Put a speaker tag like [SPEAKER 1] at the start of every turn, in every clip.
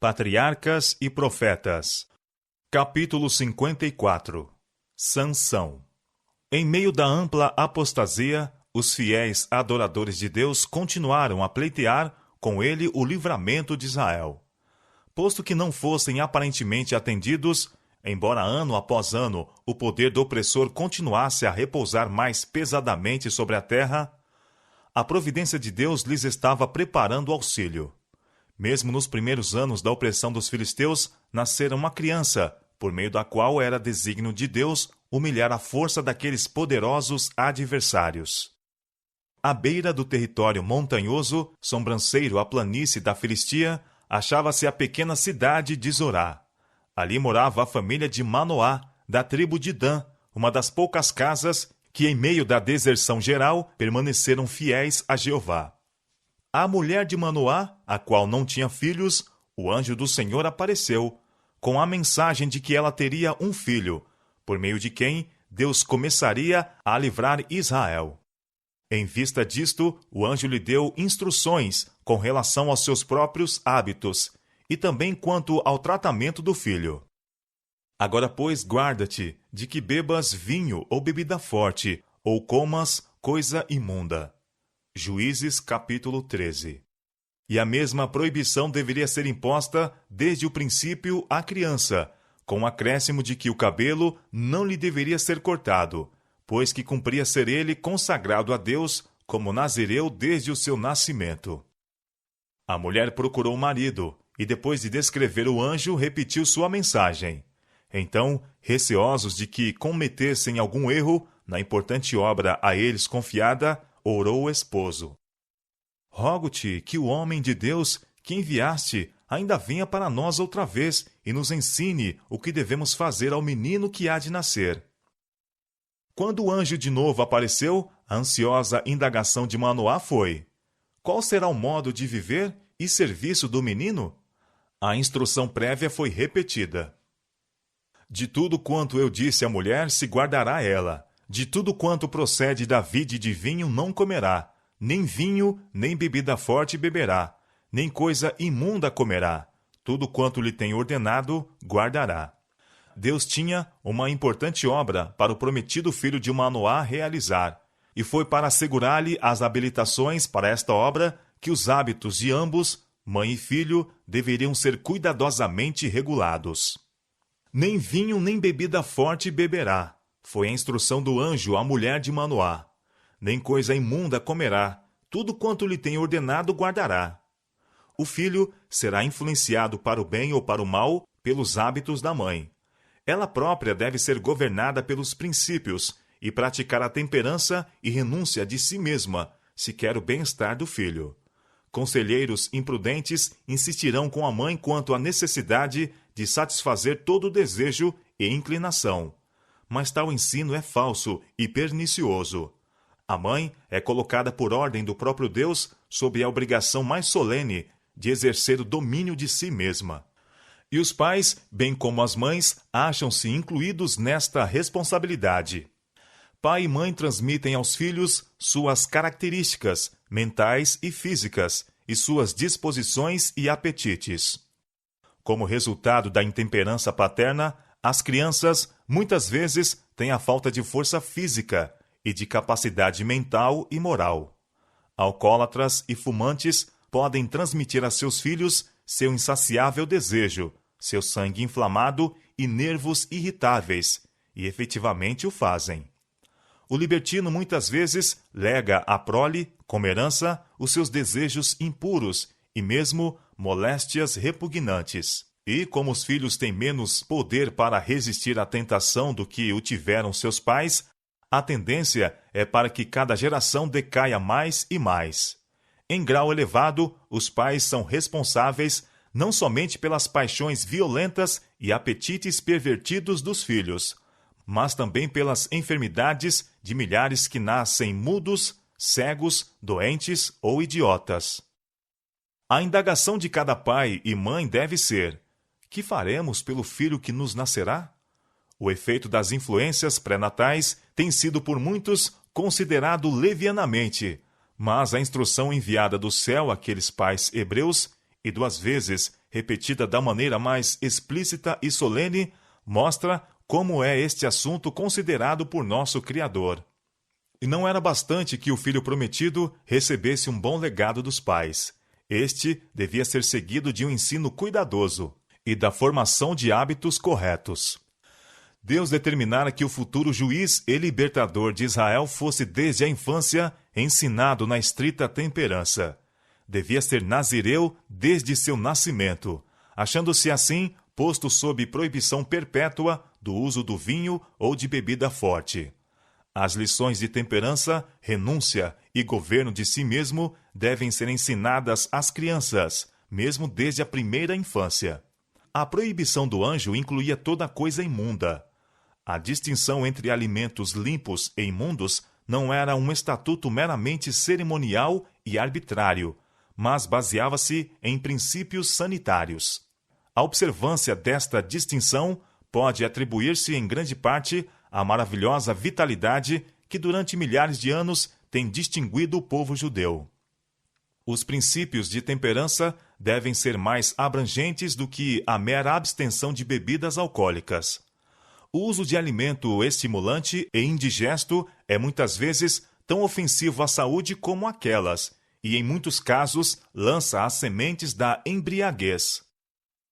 [SPEAKER 1] Patriarcas e Profetas. Capítulo 54. Sansão. Em meio da ampla apostasia, os fiéis adoradores de Deus continuaram a pleitear com ele o livramento de Israel. Posto que não fossem aparentemente atendidos, embora ano após ano o poder do opressor continuasse a repousar mais pesadamente sobre a terra, a providência de Deus lhes estava preparando auxílio. Mesmo nos primeiros anos da opressão dos filisteus, nascera uma criança, por meio da qual era desígnio de Deus humilhar a força daqueles poderosos adversários. À beira do território montanhoso, sobranceiro à planície da Filistia, achava-se a pequena cidade de Zorá. Ali morava a família de Manoá, da tribo de Dan, uma das poucas casas que, em meio da deserção geral, permaneceram fiéis a Jeová. À mulher de Manoá, a qual não tinha filhos, o anjo do Senhor apareceu, com a mensagem de que ela teria um filho, por meio de quem Deus começaria a livrar Israel. Em vista disto, o anjo lhe deu instruções com relação aos seus próprios hábitos e também quanto ao tratamento do filho. Agora, pois, guarda-te de que bebas vinho ou bebida forte, ou comas coisa imunda. Juízes, capítulo 13. E a mesma proibição deveria ser imposta desde o princípio à criança, com o acréscimo de que o cabelo não lhe deveria ser cortado, pois que cumpria ser ele consagrado a Deus como nazireu desde o seu nascimento. A mulher procurou o marido, e depois de descrever o anjo, repetiu sua mensagem. Então, receosos de que cometessem algum erro na importante obra a eles confiada, orou o esposo. Rogo-te que o homem de Deus que enviaste ainda venha para nós outra vez e nos ensine o que devemos fazer ao menino que há de nascer. Quando o anjo de novo apareceu, a ansiosa indagação de Manoá foi: qual será o modo de viver e serviço do menino? A instrução prévia foi repetida. De tudo quanto eu disse à mulher se guardará ela. De tudo quanto procede da vide de vinho não comerá, nem vinho, nem bebida forte beberá, nem coisa imunda comerá. Tudo quanto lhe tem ordenado, guardará. Deus tinha uma importante obra para o prometido filho de Manoá realizar, e foi para assegurar-lhe as habilitações para esta obra que os hábitos de ambos, mãe e filho, deveriam ser cuidadosamente regulados. Nem vinho nem bebida forte beberá. Foi a instrução do anjo à mulher de Manoá. Nem coisa imunda comerá, tudo quanto lhe tem ordenado guardará. O filho será influenciado para o bem ou para o mal pelos hábitos da mãe. Ela própria deve ser governada pelos princípios e praticar a temperança e renúncia de si mesma, se quer o bem-estar do filho. Conselheiros imprudentes insistirão com a mãe quanto à necessidade de satisfazer todo o desejo e inclinação. Mas tal ensino é falso e pernicioso. A mãe é colocada por ordem do próprio Deus sob a obrigação mais solene de exercer o domínio de si mesma. E os pais, bem como as mães, acham-se incluídos nesta responsabilidade. Pai e mãe transmitem aos filhos suas características mentais e físicas e suas disposições e apetites. Como resultado da intemperança paterna, as crianças, muitas vezes, têm a falta de força física e de capacidade mental e moral. Alcoólatras e fumantes podem transmitir a seus filhos seu insaciável desejo, seu sangue inflamado e nervos irritáveis, e efetivamente o fazem. O libertino muitas vezes lega à prole, como herança, os seus desejos impuros e mesmo moléstias repugnantes. E, como os filhos têm menos poder para resistir à tentação do que o tiveram seus pais, a tendência é para que cada geração decaia mais e mais. Em grau elevado, os pais são responsáveis não somente pelas paixões violentas e apetites pervertidos dos filhos, mas também pelas enfermidades de milhares que nascem mudos, cegos, doentes ou idiotas. A indagação de cada pai e mãe deve ser: que faremos pelo filho que nos nascerá? O efeito das influências pré-natais tem sido por muitos considerado levianamente, mas a instrução enviada do céu àqueles pais hebreus, e duas vezes repetida da maneira mais explícita e solene, mostra como é este assunto considerado por nosso Criador. E não era bastante que o filho prometido recebesse um bom legado dos pais. Este devia ser seguido de um ensino cuidadoso e da formação de hábitos corretos. Deus determinara que o futuro juiz e libertador de Israel fosse desde a infância ensinado na estrita temperança. Devia ser nazireu desde seu nascimento, achando-se assim posto sob proibição perpétua do uso do vinho ou de bebida forte. As lições de temperança, renúncia e governo de si mesmo devem ser ensinadas às crianças, mesmo desde a primeira infância. A proibição do anjo incluía toda coisa imunda. A distinção entre alimentos limpos e imundos não era um estatuto meramente cerimonial e arbitrário, mas baseava-se em princípios sanitários. A observância desta distinção pode atribuir-se em grande parte à maravilhosa vitalidade que durante milhares de anos tem distinguido o povo judeu. Os princípios de temperança devem ser mais abrangentes do que a mera abstenção de bebidas alcoólicas. O uso de alimento estimulante e indigesto é muitas vezes tão ofensivo à saúde como aquelas, e em muitos casos lança as sementes da embriaguez.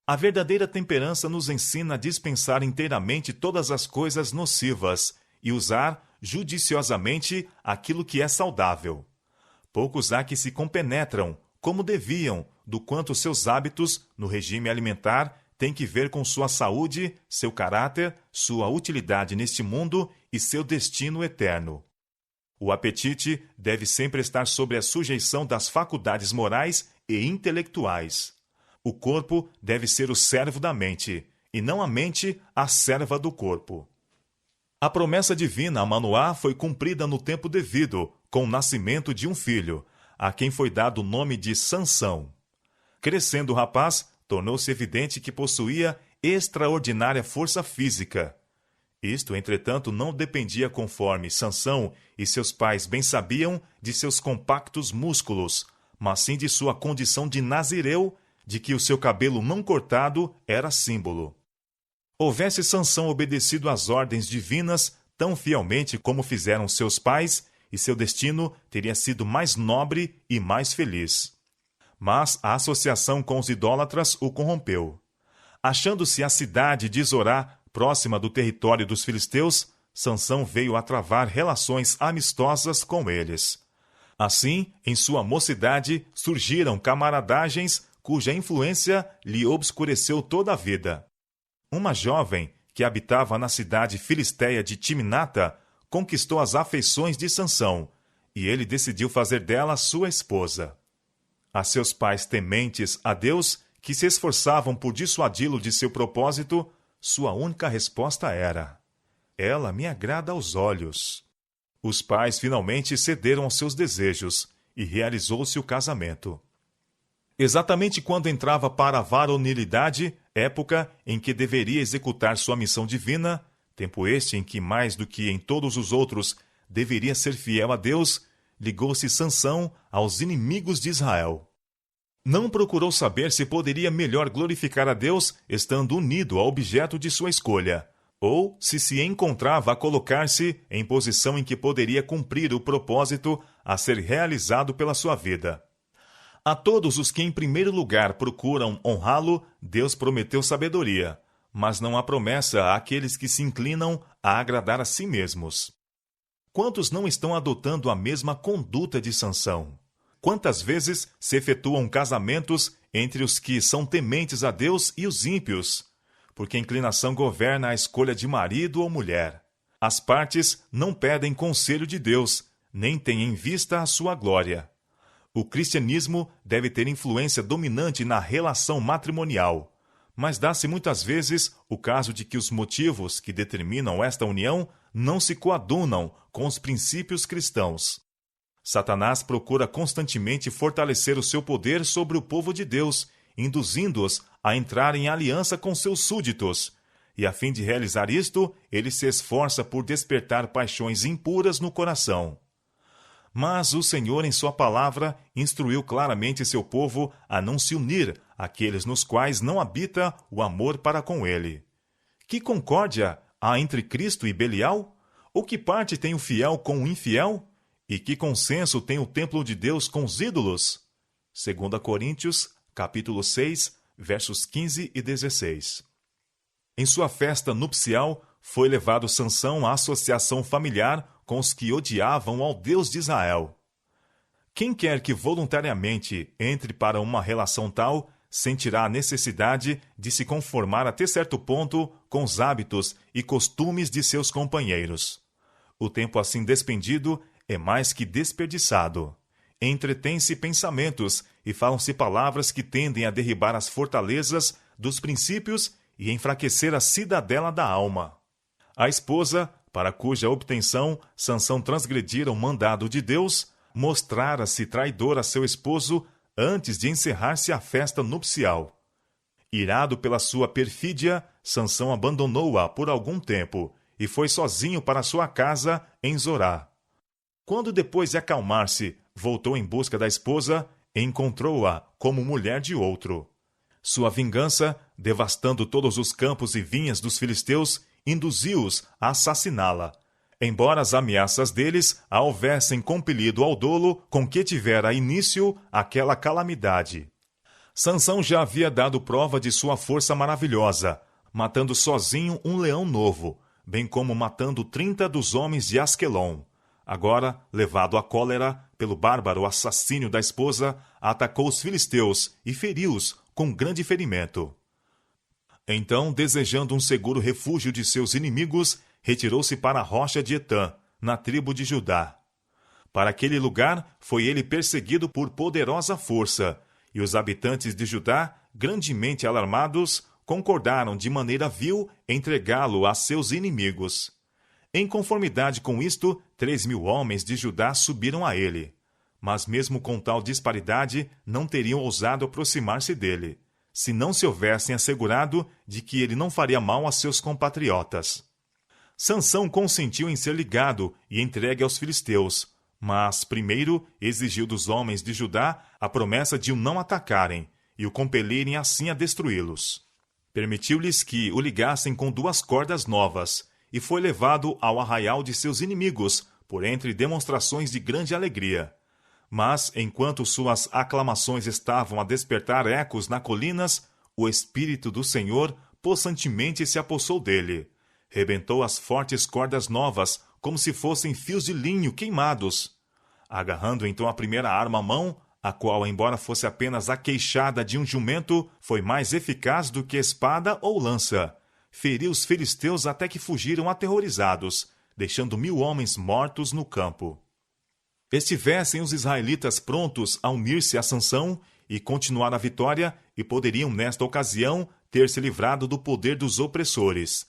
[SPEAKER 1] A verdadeira temperança nos ensina a dispensar inteiramente todas as coisas nocivas e usar judiciosamente aquilo que é saudável. Poucos há que se compenetram, como deviam, do quanto seus hábitos no regime alimentar têm que ver com sua saúde, seu caráter, sua utilidade neste mundo e seu destino eterno. O apetite deve sempre estar sob a sujeição das faculdades morais e intelectuais. O corpo deve ser o servo da mente, e não a mente a serva do corpo. A promessa divina a Manoá foi cumprida no tempo devido, com o nascimento de um filho, a quem foi dado o nome de Sansão. Crescendo o rapaz, tornou-se evidente que possuía extraordinária força física. Isto, entretanto, não dependia, conforme Sansão e seus pais bem sabiam, de seus compactos músculos, mas sim de sua condição de nazireu, de que o seu cabelo não cortado era símbolo. Houvesse Sansão obedecido às ordens divinas tão fielmente como fizeram seus pais, e seu destino teria sido mais nobre e mais feliz. Mas a associação com os idólatras o corrompeu. Achando-se a cidade de Zorá, próxima do território dos filisteus, Sansão veio a travar relações amistosas com eles. Assim, em sua mocidade, surgiram camaradagens cuja influência lhe obscureceu toda a vida. Uma jovem que habitava na cidade filisteia de Timnata conquistou as afeições de Sansão, e ele decidiu fazer dela sua esposa. A seus pais tementes a Deus, que se esforçavam por dissuadi-lo de seu propósito, sua única resposta era: ela me agrada aos olhos. Os pais finalmente cederam aos seus desejos, e realizou-se o casamento. Exatamente quando entrava para a varonilidade, época em que deveria executar sua missão divina, tempo este em que, mais do que em todos os outros, deveria ser fiel a Deus, ligou-se Sansão aos inimigos de Israel. Não procurou saber se poderia melhor glorificar a Deus estando unido ao objeto de sua escolha, ou se encontrava a colocar-se em posição em que poderia cumprir o propósito a ser realizado pela sua vida. A todos os que em primeiro lugar procuram honrá-lo, Deus prometeu sabedoria, mas não há promessa àqueles que se inclinam a agradar a si mesmos. Quantos não estão adotando a mesma conduta de Sansão? Quantas vezes se efetuam casamentos entre os que são tementes a Deus e os ímpios? Porque a inclinação governa a escolha de marido ou mulher. As partes não pedem conselho de Deus, nem têm em vista a sua glória. O cristianismo deve ter influência dominante na relação matrimonial, mas dá-se muitas vezes o caso de que os motivos que determinam esta união não se coadunam com os princípios cristãos. Satanás procura constantemente fortalecer o seu poder sobre o povo de Deus, induzindo-os a entrar em aliança com seus súditos, e a fim de realizar isto, ele se esforça por despertar paixões impuras no coração. Mas o Senhor, em sua palavra, instruiu claramente seu povo a não se unir aqueles nos quais não habita o amor para com ele. Que concórdia há entre Cristo e Belial? Ou que parte tem o fiel com o infiel? E que consenso tem o templo de Deus com os ídolos? 2 Coríntios, capítulo 6, versos 15 e 16. Em sua festa nupcial, foi levado Sansão à associação familiar com os que odiavam ao Deus de Israel. Quem quer que voluntariamente entre para uma relação tal, sentirá a necessidade de se conformar até certo ponto com os hábitos e costumes de seus companheiros. O tempo assim despendido é mais que desperdiçado. Entretém-se pensamentos e falam-se palavras que tendem a derribar as fortalezas dos princípios e enfraquecer a cidadela da alma. A esposa, para cuja obtenção Sansão transgredira o mandado de Deus, mostrara-se traidora a seu esposo antes de encerrar-se a festa nupcial. Irado pela sua perfídia, Sansão abandonou-a por algum tempo e foi sozinho para sua casa em Zorá. Quando, depois de acalmar-se, voltou em busca da esposa, encontrou-a como mulher de outro. Sua vingança, devastando todos os campos e vinhas dos filisteus, induziu-os a assassiná-la, embora as ameaças deles a houvessem compelido ao dolo com que tivera início aquela calamidade. Sansão já havia dado prova de sua força maravilhosa, matando sozinho um leão novo, bem como matando 30 dos homens de Asquelon. Agora, levado à cólera pelo bárbaro assassínio da esposa, atacou os filisteus e feriu-os com grande ferimento. Então, desejando um seguro refúgio de seus inimigos, retirou-se para a rocha de Etã, na tribo de Judá. Para aquele lugar foi ele perseguido por poderosa força, e os habitantes de Judá, grandemente alarmados, concordaram de maneira vil entregá-lo a seus inimigos. Em conformidade com isto, 3.000 homens de Judá subiram a ele. Mas mesmo com tal disparidade, não teriam ousado aproximar-se dele, se não se houvessem assegurado de que ele não faria mal a seus compatriotas. Sansão consentiu em ser ligado e entregue aos filisteus, mas primeiro exigiu dos homens de Judá a promessa de o não atacarem e o compelirem assim a destruí-los. Permitiu-lhes que o ligassem com 2 cordas novas, e foi levado ao arraial de seus inimigos, por entre demonstrações de grande alegria. Mas, enquanto suas aclamações estavam a despertar ecos nas colinas, o Espírito do Senhor possantemente se apossou dele. Rebentou as fortes cordas novas, como se fossem fios de linho queimados. Agarrando então a primeira arma à mão, a qual, embora fosse apenas a queixada de um jumento, foi mais eficaz do que espada ou lança. Feriu os filisteus até que fugiram aterrorizados, deixando 1.000 homens mortos no campo. Estivessem os israelitas prontos a unir-se a Sansão e continuar a vitória, e poderiam, nesta ocasião, ter se livrado do poder dos opressores.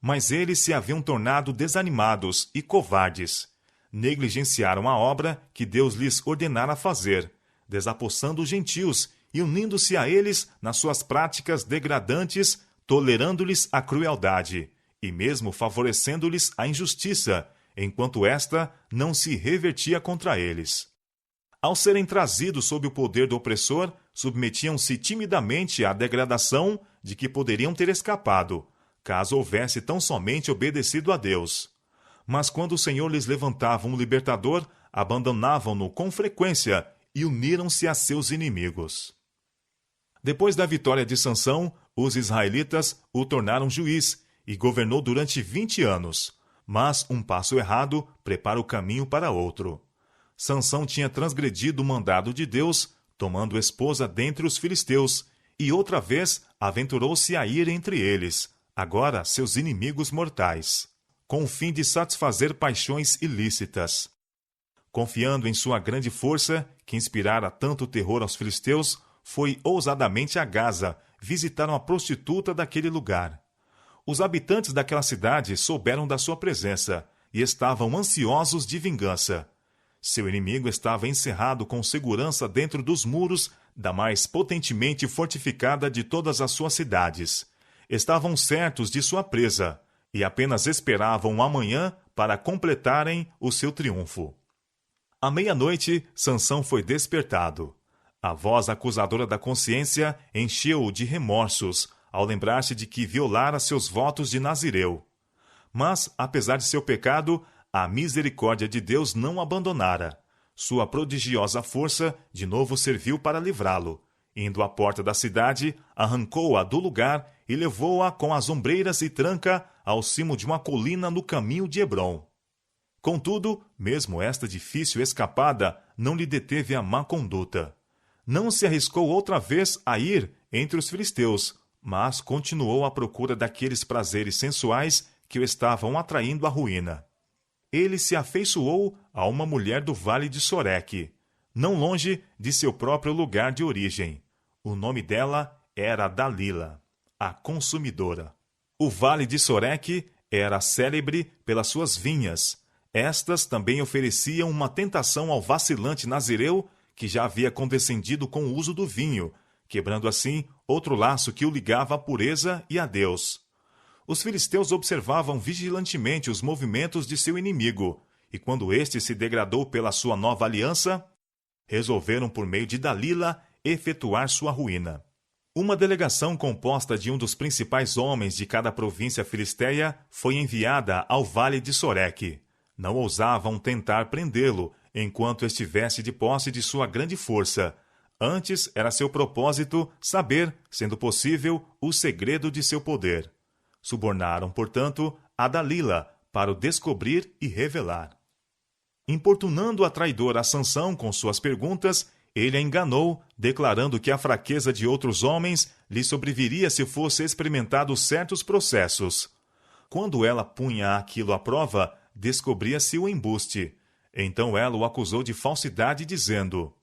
[SPEAKER 1] Mas eles se haviam tornado desanimados e covardes. Negligenciaram a obra que Deus lhes ordenara fazer, desapossando os gentios e unindo-se a eles nas suas práticas degradantes, tolerando-lhes a crueldade, e mesmo favorecendo-lhes a injustiça, enquanto esta não se revertia contra eles. Ao serem trazidos sob o poder do opressor, submetiam-se timidamente à degradação de que poderiam ter escapado, caso houvesse tão somente obedecido a Deus. Mas quando o Senhor lhes levantava um libertador, abandonavam-no com frequência e uniram-se a seus inimigos. Depois da vitória de Sansão, os israelitas o tornaram juiz e governou durante 20 anos. Mas um passo errado prepara o caminho para outro. Sansão tinha transgredido o mandado de Deus, tomando esposa dentre os filisteus, e outra vez aventurou-se a ir entre eles, agora seus inimigos mortais, com o fim de satisfazer paixões ilícitas. Confiando em sua grande força, que inspirara tanto terror aos filisteus, foi ousadamente a Gaza visitar uma prostituta daquele lugar. Os habitantes daquela cidade souberam da sua presença e estavam ansiosos de vingança. Seu inimigo estava encerrado com segurança dentro dos muros da mais potentemente fortificada de todas as suas cidades. Estavam certos de sua presa e apenas esperavam amanhã para completarem o seu triunfo. À meia-noite, Sansão foi despertado. A voz acusadora da consciência encheu-o de remorsos ao lembrar-se de que violara seus votos de Nazireu. Mas, apesar de seu pecado, a misericórdia de Deus não o abandonara. Sua prodigiosa força de novo serviu para livrá-lo. Indo à porta da cidade, arrancou-a do lugar e levou-a com as ombreiras e tranca ao cimo de uma colina no caminho de Hebrom. Contudo, mesmo esta difícil escapada não lhe deteve a má conduta. Não se arriscou outra vez a ir entre os filisteus, mas continuou à procura daqueles prazeres sensuais que o estavam atraindo à ruína. Ele se afeiçoou a uma mulher do vale de Soreque, não longe de seu próprio lugar de origem. O nome dela era Dalila, a consumidora. O vale de Soreque era célebre pelas suas vinhas. Estas também ofereciam uma tentação ao vacilante nazireu que já havia condescendido com o uso do vinho, quebrando assim outro laço que o ligava à pureza e a Deus. Os filisteus observavam vigilantemente os movimentos de seu inimigo, e quando este se degradou pela sua nova aliança, resolveram, por meio de Dalila, efetuar sua ruína. Uma delegação composta de um dos principais homens de cada província filisteia foi enviada ao vale de Soreque. Não ousavam tentar prendê-lo enquanto estivesse de posse de sua grande força. Antes era seu propósito saber, sendo possível, o segredo de seu poder. Subornaram, portanto, a Dalila para o descobrir e revelar. Importunando a traidora Sansão com suas perguntas, ele a enganou, declarando que a fraqueza de outros homens lhe sobreviria se fosse experimentado certos processos. Quando ela punha aquilo à prova, descobria-se o embuste. Então ela o acusou de falsidade, dizendo: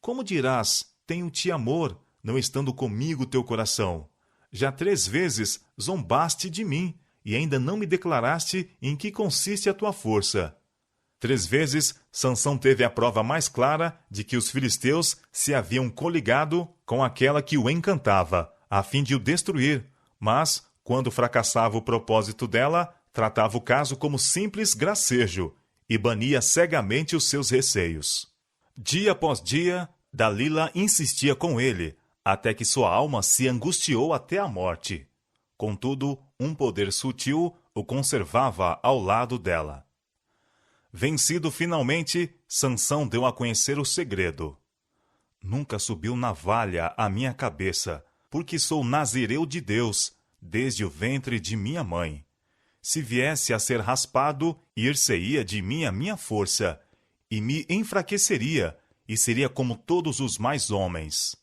[SPEAKER 1] Como dirás, tenho-te amor, não estando comigo teu coração? Já 3 vezes zombaste de mim, e ainda não me declaraste em que consiste a tua força. 3 vezes, Sansão teve a prova mais clara de que os filisteus se haviam coligado com aquela que o encantava, a fim de o destruir, mas, quando fracassava o propósito dela, tratava o caso como simples gracejo e bania cegamente os seus receios. Dia após dia, Dalila insistia com ele, até que sua alma se angustiou até a morte. Contudo, um poder sutil o conservava ao lado dela. Vencido finalmente, Sansão deu a conhecer o segredo. Nunca subiu navalha à minha cabeça, porque sou nazireu de Deus, desde o ventre de minha mãe. Se viesse a ser raspado, ir-se-ia de mim a minha força, e me enfraqueceria, e seria como todos os mais homens.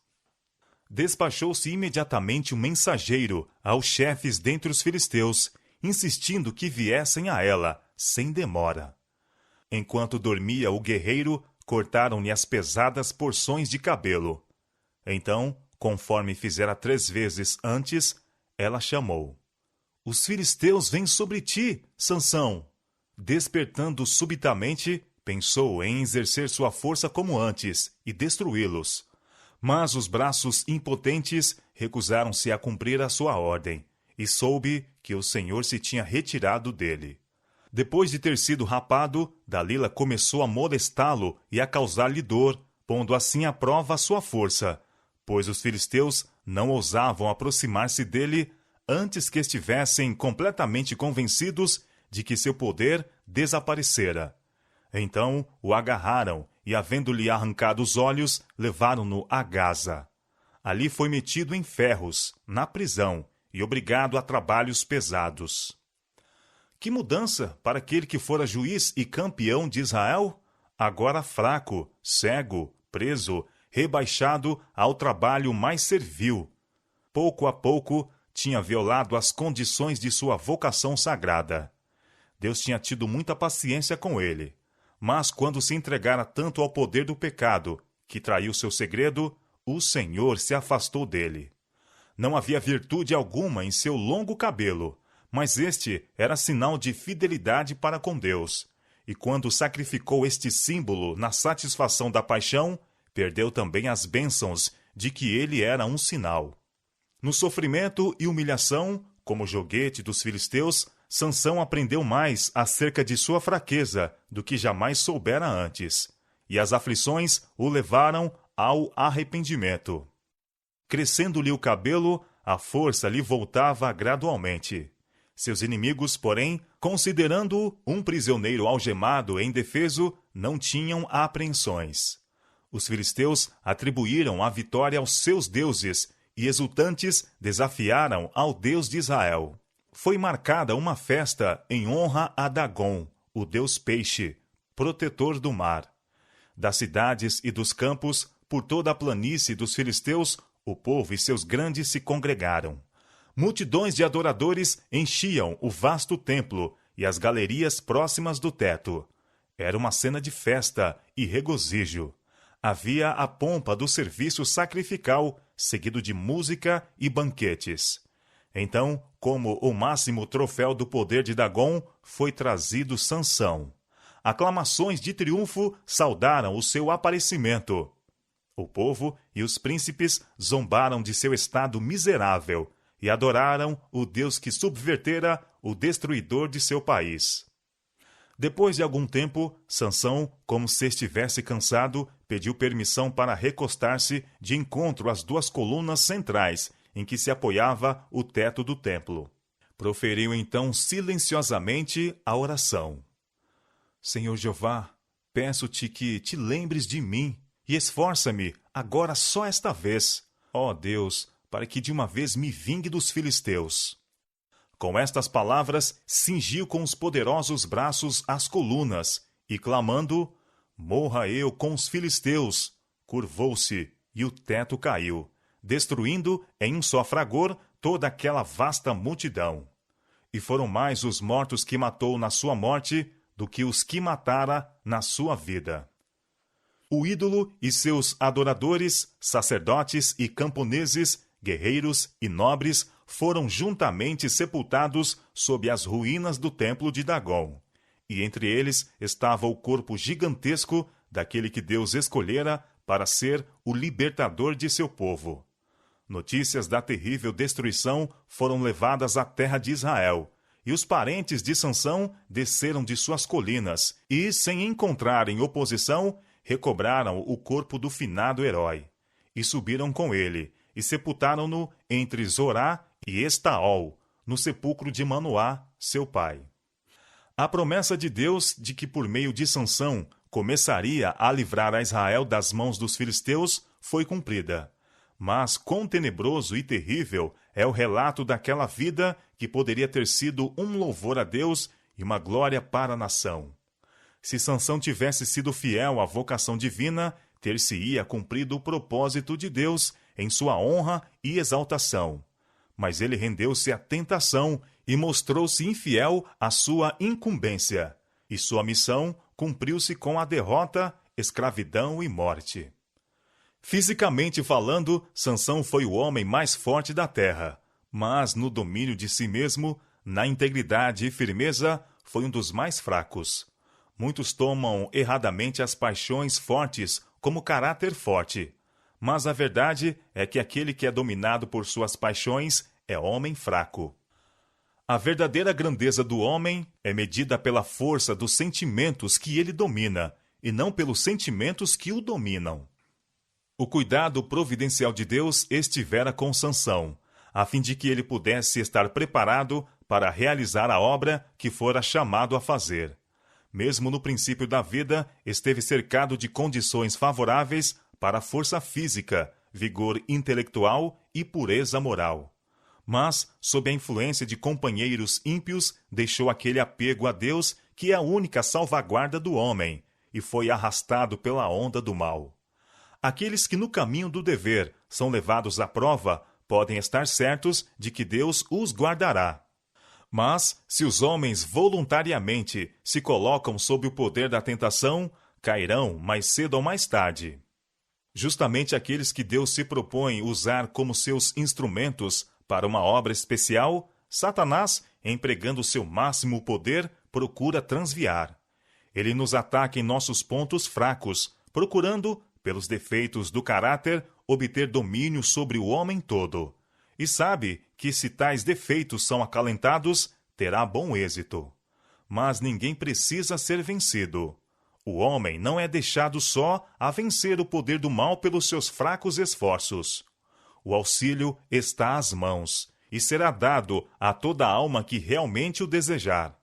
[SPEAKER 1] Despachou-se imediatamente um mensageiro aos chefes dentre os filisteus, insistindo que viessem a ela, sem demora. Enquanto dormia o guerreiro, cortaram-lhe as pesadas porções de cabelo. Então, conforme fizera 3 vezes antes, ela chamou: Os filisteus vêm sobre ti, Sansão! Despertando subitamente, pensou em exercer sua força como antes e destruí-los. Mas os braços impotentes recusaram-se a cumprir a sua ordem, e soube que o Senhor se tinha retirado dele. Depois de ter sido rapado, Dalila começou a molestá-lo e a causar-lhe dor, pondo assim à prova a sua força, pois os filisteus não ousavam aproximar-se dele antes que estivessem completamente convencidos de que seu poder desaparecera. Então o agarraram e, havendo-lhe arrancado os olhos, levaram-no a Gaza. Ali foi metido em ferros, na prisão, e obrigado a trabalhos pesados. Que mudança para aquele que fora juiz e campeão de Israel? Agora fraco, cego, preso, rebaixado ao trabalho mais servil. Pouco a pouco, tinha violado as condições de sua vocação sagrada. Deus tinha tido muita paciência com ele, mas quando se entregara tanto ao poder do pecado, que traiu seu segredo, o Senhor se afastou dele. Não havia virtude alguma em seu longo cabelo, mas este era sinal de fidelidade para com Deus. E quando sacrificou este símbolo na satisfação da paixão, perdeu também as bênçãos de que ele era um sinal. No sofrimento e humilhação, como joguete dos filisteus, Sansão aprendeu mais acerca de sua fraqueza do que jamais soubera antes. E as aflições o levaram ao arrependimento. Crescendo-lhe o cabelo, a força lhe voltava gradualmente. Seus inimigos, porém, considerando-o um prisioneiro algemado e indefeso, não tinham apreensões. Os filisteus atribuíram a vitória aos seus deuses e, exultantes, desafiaram ao Deus de Israel. Foi marcada uma festa em honra a Dagom, o deus peixe, protetor do mar. Das cidades e dos campos, por toda a planície dos filisteus, o povo e seus grandes se congregaram. Multidões de adoradores enchiam o vasto templo e as galerias próximas do teto. Era uma cena de festa e regozijo. Havia a pompa do serviço sacrificial, seguido de música e banquetes. Então, como o máximo troféu do poder de Dagom, foi trazido Sansão. Aclamações de triunfo saudaram o seu aparecimento. O povo e os príncipes zombaram de seu estado miserável e adoraram o Deus que subvertera o destruidor de seu país. Depois de algum tempo, Sansão, como se estivesse cansado, pediu permissão para recostar-se de encontro às duas colunas centrais em que se apoiava o teto do templo. Proferiu então silenciosamente a oração. Senhor Jeová, peço-te que te lembres de mim e esforça-me agora só esta vez, ó Deus, para que de uma vez me vingue dos filisteus. Com estas palavras, cingiu com os poderosos braços as colunas e, clamando, morra eu com os filisteus, curvou-se e o teto caiu, destruindo em um só fragor toda aquela vasta multidão. E foram mais os mortos que matou na sua morte do que os que matara na sua vida. O ídolo e seus adoradores, sacerdotes e camponeses, guerreiros e nobres foram juntamente sepultados sob as ruínas do templo de Dagom. E entre eles estava o corpo gigantesco daquele que Deus escolhera para ser o libertador de seu povo. Notícias da terrível destruição foram levadas à terra de Israel, e os parentes de Sansão desceram de suas colinas e, sem encontrarem oposição, recobraram o corpo do finado herói. E subiram com ele, e sepultaram-no entre Zorá e Estaol, no sepulcro de Manoá, seu pai. A promessa de Deus de que por meio de Sansão começaria a livrar a Israel das mãos dos filisteus foi cumprida. Mas quão tenebroso e terrível é o relato daquela vida que poderia ter sido um louvor a Deus e uma glória para a nação. Se Sansão tivesse sido fiel à vocação divina, ter-se-ia cumprido o propósito de Deus em sua honra e exaltação. Mas ele rendeu-se à tentação e mostrou-se infiel à sua incumbência, e sua missão cumpriu-se com a derrota, escravidão e morte. Fisicamente falando, Sansão foi o homem mais forte da terra, mas no domínio de si mesmo, na integridade e firmeza, foi um dos mais fracos. Muitos tomam erradamente as paixões fortes como caráter forte, mas a verdade é que aquele que é dominado por suas paixões é homem fraco. A verdadeira grandeza do homem é medida pela força dos sentimentos que ele domina, e não pelos sentimentos que o dominam. O cuidado providencial de Deus estivera com Sansão, a fim de que ele pudesse estar preparado para realizar a obra que fora chamado a fazer. Mesmo no princípio da vida, esteve cercado de condições favoráveis para a força física, vigor intelectual e pureza moral. Mas, sob a influência de companheiros ímpios, deixou aquele apego a Deus que é a única salvaguarda do homem, e foi arrastado pela onda do mal. Aqueles que no caminho do dever são levados à prova podem estar certos de que Deus os guardará. Mas, se os homens voluntariamente se colocam sob o poder da tentação, cairão mais cedo ou mais tarde. Justamente aqueles que Deus se propõe usar como seus instrumentos para uma obra especial, Satanás, empregando seu máximo poder, procura transviar. Ele nos ataca em nossos pontos fracos, procurando, pelos defeitos do caráter, obter domínio sobre o homem todo. E sabe que, se tais defeitos são acalentados, terá bom êxito. Mas ninguém precisa ser vencido. O homem não é deixado só a vencer o poder do mal pelos seus fracos esforços. O auxílio está às mãos e será dado a toda alma que realmente o desejar.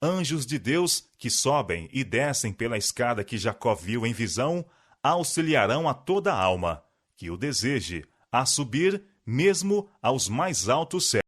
[SPEAKER 1] Anjos de Deus que sobem e descem pela escada que Jacó viu em visão, auxiliarão a toda alma que o deseje a subir mesmo aos mais altos céus.